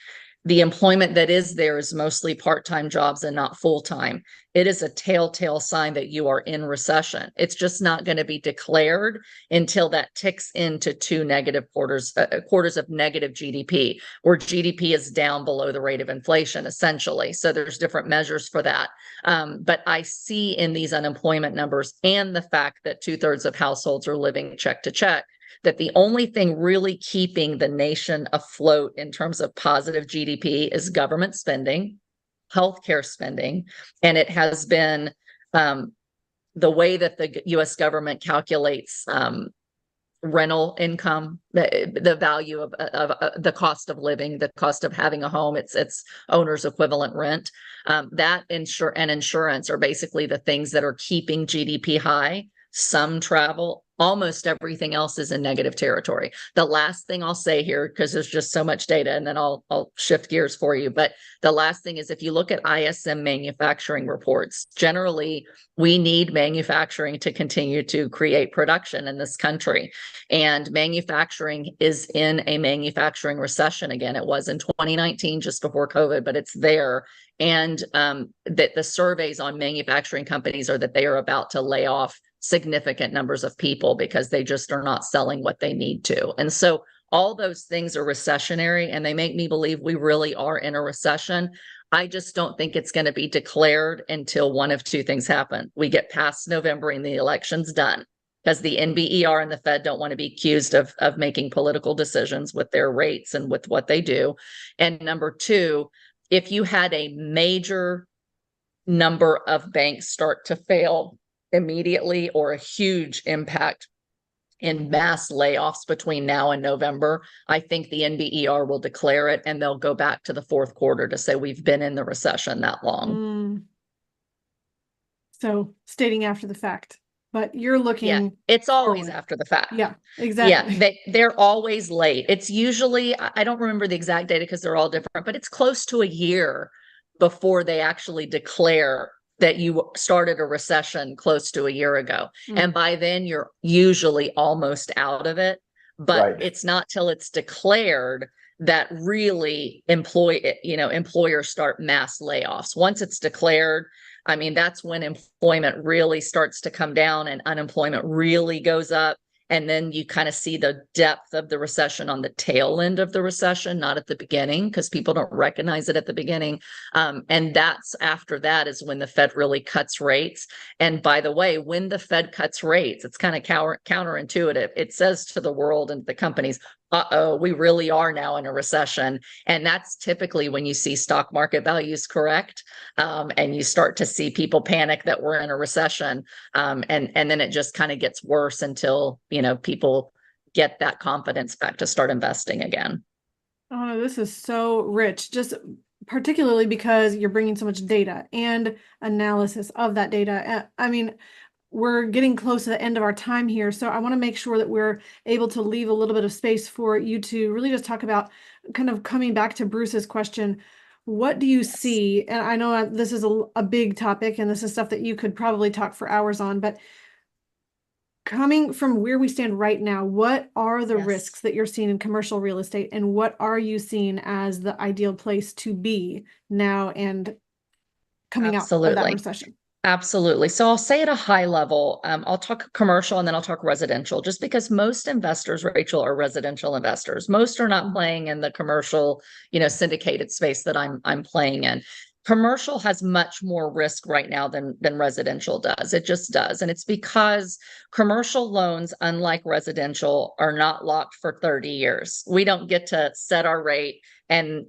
the employment that is there is mostly part-time jobs and not full-time. It is a telltale sign that you are in recession. It's just not going to be declared until that ticks into two negative quarters of negative GDP, where GDP is down below the rate of inflation, essentially. So there's different measures for that. But I see in these unemployment numbers and the fact that 2/3 of households are living check to check, that the only thing really keeping the nation afloat in terms of positive GDP is government spending, healthcare spending, and it has been the way that the U.S. government calculates rental income, the value of the cost of living, the cost of having a home, it's owner's equivalent rent. That and insurance are basically the things that are keeping GDP high. Some travel, almost everything else is in negative territory. The last thing I'll say here, because there's just so much data, and then I'll shift gears for you. But the last thing is, if you look at ISM manufacturing reports, generally we need manufacturing to continue to create production in this country. And manufacturing is in a manufacturing recession again. It was in 2019, just before COVID, but it's there. And that the surveys on manufacturing companies are that they are about to lay off significant numbers of people because they just are not selling what they need to. And so all those things are recessionary, and they make me believe we really are in a recession. I just don't think it's going to be declared until one of two things happen. We get past November and the election's done, because the NBER and the Fed don't want to be accused of making political decisions with their rates and with what they do. And number two, if you had a major number of banks start to fail immediately, or a huge impact in mass layoffs between now and November, I think the NBER will declare it, and they'll go back to the fourth quarter to say we've been in the recession that long. So stating after the fact, but you're looking. Yeah, it's always forward. After the fact. Yeah, exactly. Yeah, they're always late. It's usually, I don't remember the exact data because they're all different, but it's close to a year before they actually declare that you started a recession close to a year ago. And by then you're usually almost out of it, but it's not till it's declared that really employers start mass layoffs. Once it's declared, I mean, that's when employment really starts to come down and unemployment really goes up. And then you kind of see the depth of the recession on the tail end of the recession, not at the beginning, because people don't recognize it at the beginning. And that's after that is when the Fed really cuts rates. And by the way, when the Fed cuts rates, it's kind of counterintuitive. It says to the world and the companies, we really are now in a recession. And that's typically when you see stock market values correct, and you start to see people panic that we're in a recession. And then it just kind of gets worse until, people get that confidence back to start investing again. Oh, this is so rich, just particularly because you're bringing so much data and analysis of that data. I mean, we're getting close to the end of our time here, so I want to make sure that we're able to leave a little bit of space for you to really just talk about, kind of coming back to Bruce's question, what do you see? And I know this is a big topic, and this is stuff that you could probably talk for hours on, but coming from where we stand right now, what are the risks that you're seeing in commercial real estate, and what are you seeing as the ideal place to be now and coming out of that recession? Absolutely. So I'll say at a high level, I'll talk commercial and then I'll talk residential, just because most investors, Rachel, are residential investors. Most are not playing in the commercial, syndicated space that I'm playing in. Commercial has much more risk right now than residential does. It just does. And it's because commercial loans, unlike residential, are not locked for 30 years. We don't get to set our rate And,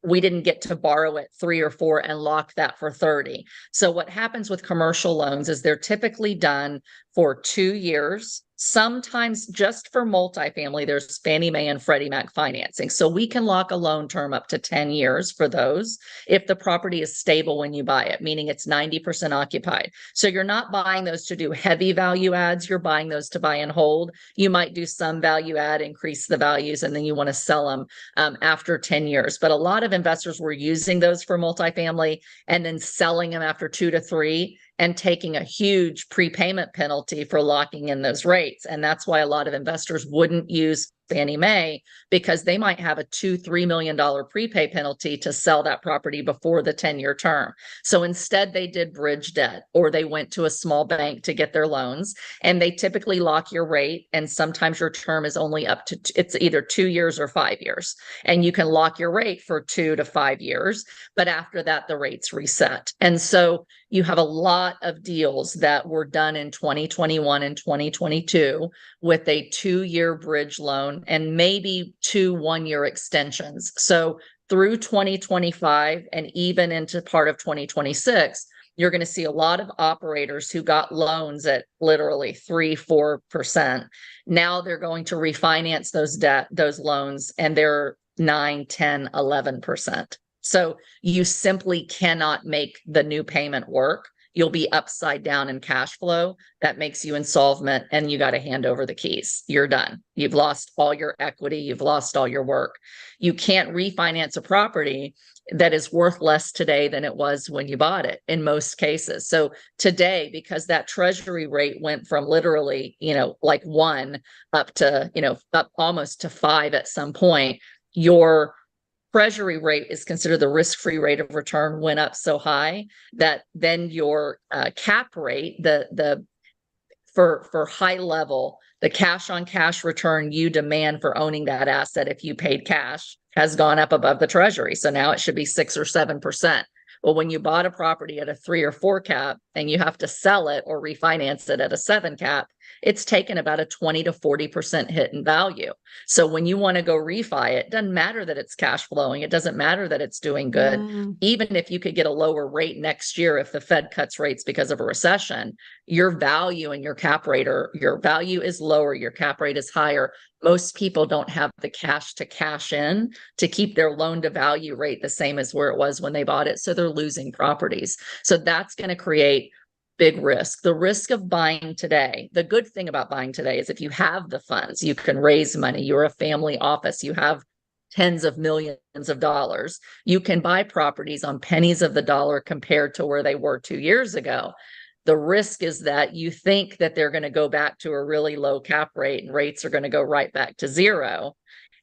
we didn't get to borrow at 3 or 4 and lock that for 30. So what happens with commercial loans is they're typically done for 2 years. Sometimes just for multifamily, there's Fannie Mae and Freddie Mac financing. So we can lock a loan term up to 10 years for those if the property is stable when you buy it, meaning it's 90% occupied. So you're not buying those to do heavy value adds. You're buying those to buy and hold. You might do some value add, increase the values, and then you want to sell them after 10 years. But a lot of investors were using those for multifamily and then selling them after 2 to 3 and taking a huge prepayment penalty for locking in those rates. And that's why a lot of investors wouldn't use Fannie Mae, because they might have a $2-3 million prepay penalty to sell that property before the 10-year term. So instead they did bridge debt, or they went to a small bank to get their loans, and they typically lock your rate. And sometimes your term is only up to, it's either 2 years or 5 years, and you can lock your rate for 2 to 5 years, but after that, the rates reset. And so you have a lot of deals that were done in 2021 and 2022 with a 2-year bridge loan and maybe 2 1-year extensions. So through 2025 and even into part of 2026, you're going to see a lot of operators who got loans at literally 3-4%. Now they're going to refinance those loans, and they're 9, 10, 11%. So you simply cannot make the new payment work. You'll be upside down in cash flow. That makes you insolvent, and you got to hand over the keys. You're done. You've lost all your equity. You've lost all your work. You can't refinance a property that is worth less today than it was when you bought it in most cases. So today, because that treasury rate went from literally, like 1 up to, up almost to 5 at some point, your treasury rate is considered the risk-free rate of return went up so high that then your cap rate, for high level, the cash on cash return you demand for owning that asset if you paid cash has gone up above the treasury. So now it should be 6 or 7%. Well, when you bought a property at a 3 or 4 cap and you have to sell it or refinance it at a 7 cap, it's taken about a 20 to 40% hit in value. So when you want to go refi it, doesn't matter that it's cash flowing. It doesn't matter that it's doing good. Even if you could get a lower rate next year, if the Fed cuts rates because of a recession, your value and your cap rate, or your value is lower, your cap rate is higher. Most people don't have the cash to cash in to keep their loan to value rate the same as where it was when they bought it. So they're losing properties. So that's going to create big risk. The risk of buying today, the good thing about buying today is if you have the funds, you can raise money. You're a family office. You have tens of millions of dollars. You can buy properties on pennies of the dollar compared to where they were 2 years ago. The risk is that you think that they're going to go back to a really low cap rate and rates are going to go right back to zero.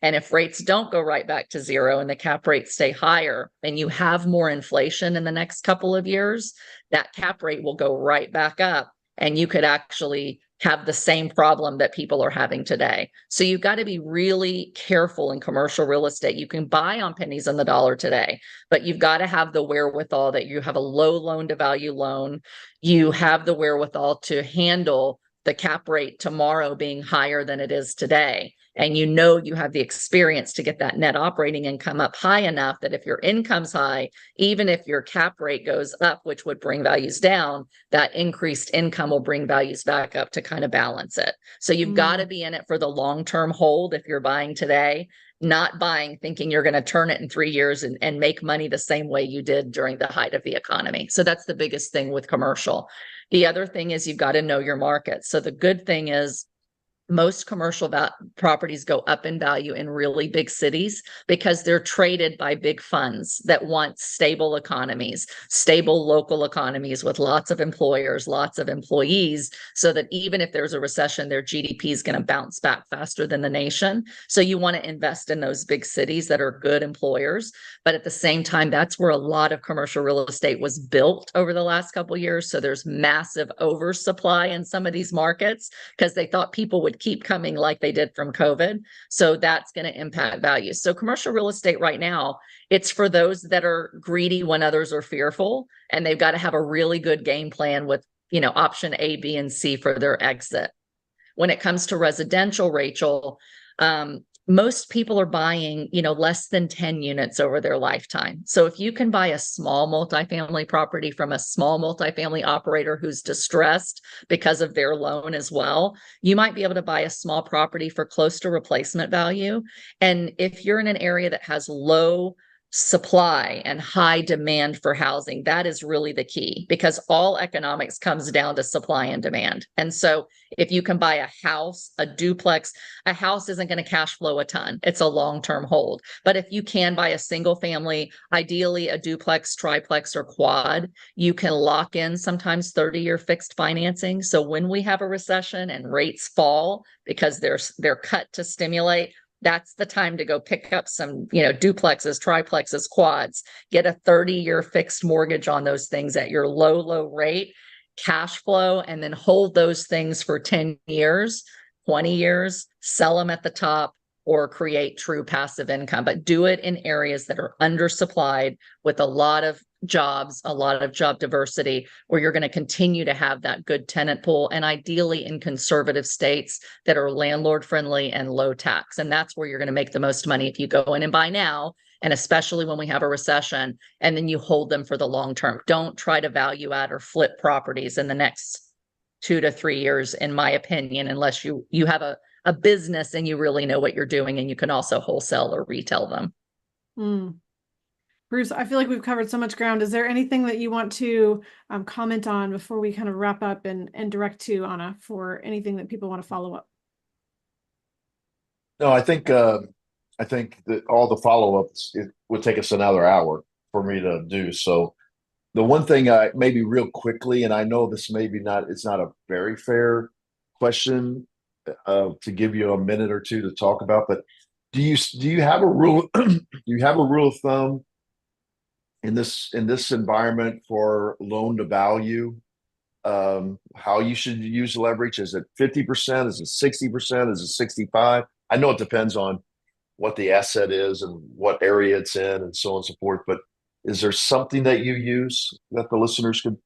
And if rates don't go right back to zero and the cap rates stay higher and you have more inflation in the next couple of years, that cap rate will go right back up, and you could actually have the same problem that people are having today. So you've got to be really careful in commercial real estate. You can buy on pennies on the dollar today, but you've got to have the wherewithal that you have a low loan to value loan. You have the wherewithal to handle the cap rate tomorrow being higher than it is today. And you have the experience to get that net operating income up high enough that if your income's high, even if your cap rate goes up, which would bring values down, that increased income will bring values back up to kind of balance it. So you've got to be in it for the long-term hold if you're buying today, not buying thinking you're going to turn it in 3 years and make money the same way you did during the height of the economy. So that's the biggest thing with commercial. The other thing is you've got to know your market. So the good thing is most commercial properties go up in value in really big cities because they're traded by big funds that want stable economies, stable local economies with lots of employers, lots of employees, so that even if there's a recession, their GDP is going to bounce back faster than the nation. So you want to invest in those big cities that are good employers. But at the same time, that's where a lot of commercial real estate was built over the last couple of years. So there's massive oversupply in some of these markets because they thought people would keep coming like they did from COVID. So that's going to impact values. So commercial real estate right now, it's for those that are greedy when others are fearful, and they've got to have a really good game plan with, option A, B, and C for their exit. When it comes to residential, Rachel, most people are buying, less than 10 units over their lifetime. So if you can buy a small multifamily property from a small multifamily operator who's distressed because of their loan as well, you might be able to buy a small property for close to replacement value. And if you're in an area that has low supply and high demand for housing, that is really the key, because all economics comes down to supply and demand. And so if you can buy a house, a duplex, a house isn't going to cash flow a ton. It's a long-term hold. But if you can buy a single family, ideally a duplex, triplex, or quad, you can lock in sometimes 30-year fixed financing. So when we have a recession and rates fall because they're cut to stimulate, that's the time to go pick up some, duplexes, triplexes, quads, get a 30-year fixed mortgage on those things at your low rate, cash flow, and then hold those things for 10 years, 20 years, sell them at the top, or create true passive income. But do it in areas that are undersupplied with a lot of jobs, a lot of job diversity, where you're going to continue to have that good tenant pool, and ideally in conservative states that are landlord friendly and low tax. And that's where you're going to make the most money if you go in and buy now, and especially when we have a recession, and then you hold them for the long term. Don't try to value add or flip properties in the next 2 to 3 years, in my opinion, unless you have a business and you really know what you're doing, and you can also wholesale or retail them. Bruce, I feel like we've covered so much ground. Is there anything that you want to comment on before we kind of wrap up and direct to Anna for anything that people want to follow up? No, I think that all the follow-ups, it would take us another hour for me to do. So the one thing maybe real quickly, and I know this it's not a very fair question to give you a minute or two to talk about, but do you have a rule do you have a rule of thumb in this environment for loan to value, how you should use leverage? Is it 50%? Is it 60%? Is it 65? I know it depends on what the asset is and what area it's in and so on and so forth, but is there something that you use that the listeners could,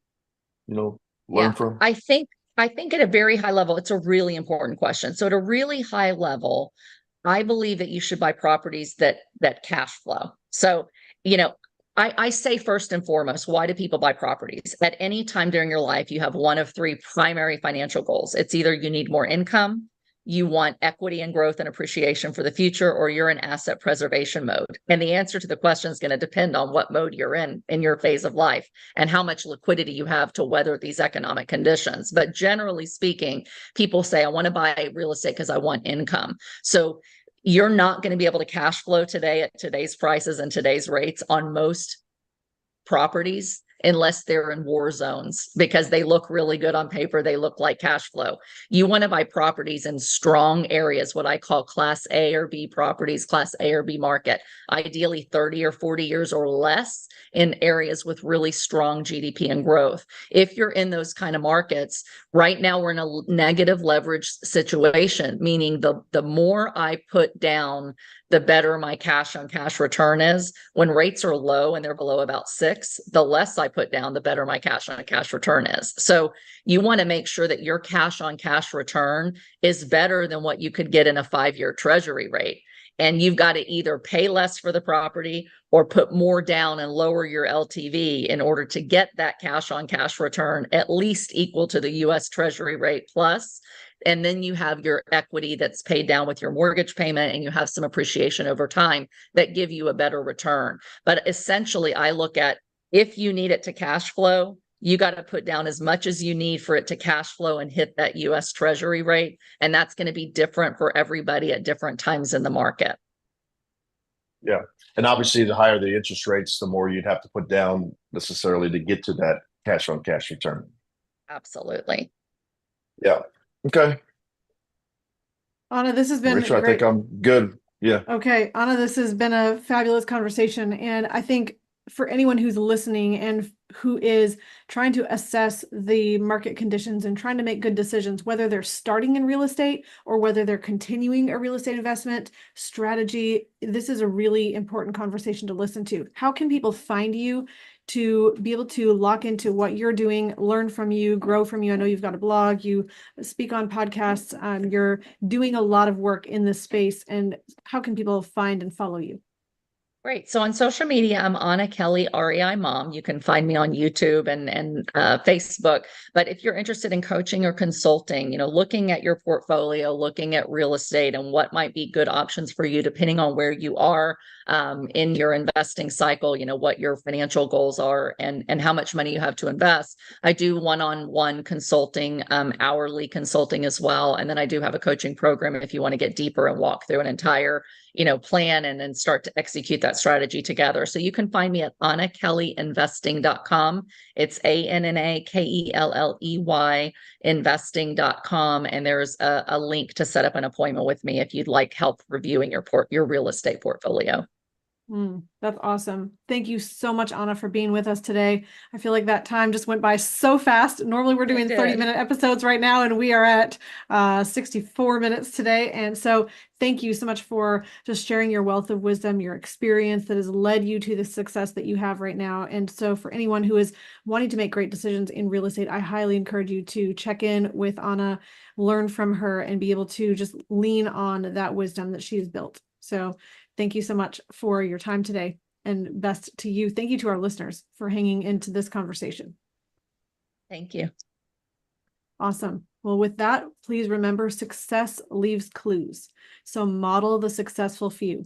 learn from? I think at a very high level, it's a really important question. So at a really high level, I believe that you should buy properties that cash flow. So, I say first and foremost, why do people buy properties? At any time during your life, you have one of three primary financial goals. It's either you need more income, you want equity and growth and appreciation for the future, or you're in asset preservation mode. And the answer to the question is going to depend on what mode you're in your phase of life and how much liquidity you have to weather these economic conditions. But generally speaking, people say, I want to buy real estate because I want income. So you're not going to be able to cash flow today at today's prices and today's rates on most properties unless they're in war zones, because they look really good on paper. They look like cash flow. You want to buy properties in strong areas, what I call class A or B properties, class A or B market, ideally 30 or 40 years or less, in areas with really strong GDP and growth. If you're in those kind of markets, right now we're in a negative leverage situation, meaning the more I put down, the better my cash on cash return is. When rates are low and they're below about 6, the less I put down, the better my cash on cash return is. So you want to make sure that your cash on cash return is better than what you could get in a 5-year treasury rate. And you've got to either pay less for the property or put more down and lower your LTV in order to get that cash on cash return at least equal to the US Treasury rate plus. And then you have your equity that's paid down with your mortgage payment, and you have some appreciation over time that give you a better return. But essentially, I look at, if you need it to cash flow, you got to put down as much as you need for it to cash flow and hit that US Treasury rate. And that's going to be different for everybody at different times in the market. Yeah. And obviously, the higher the interest rates, the more you'd have to put down necessarily to get to that cash on cash return. Absolutely. Yeah. Okay. Anna, this has been Richard, I think I'm good. Yeah. Okay, Anna, this has been a fabulous conversation. And I think for anyone who's listening and who is trying to assess the market conditions and trying to make good decisions, whether they're starting in real estate or whether they're continuing a real estate investment strategy, this is a really important conversation to listen to. How can people find you to be able to lock into what you're doing, learn from you, grow from you. I know you've got a blog, you speak on podcasts, you're doing a lot of work in this space. And how can people find and follow you? Great. So on social media, I'm Anna Kelley, REI Mom. You can find me on YouTube and Facebook. But if you're interested in coaching or consulting, looking at your portfolio, looking at real estate and what might be good options for you, depending on where you are in your investing cycle, what your financial goals are and how much money you have to invest. I do one-on-one consulting, hourly consulting as well. And then I do have a coaching program if you want to get deeper and walk through an entire plan and then start to execute that strategy together. So you can find me at annakelleyinvesting.com. It's ANNAKELLEY investing.com. And there's a link to set up an appointment with me if you'd like help reviewing your real estate portfolio. That's awesome. Thank you so much, Anna, for being with us today. I feel like that time just went by so fast. Normally we're doing 30-minute episodes right now, and we are at 64 minutes today. And so thank you so much for just sharing your wealth of wisdom, your experience that has led you to the success that you have right now. And so for anyone who is wanting to make great decisions in real estate, I highly encourage you to check in with Anna, learn from her, and be able to just lean on that wisdom that she has built. So thank you so much for your time today, and best to you. Thank you to our listeners for hanging into this conversation. Thank you. Awesome. Well, with that, please remember success leaves clues. So model the successful few.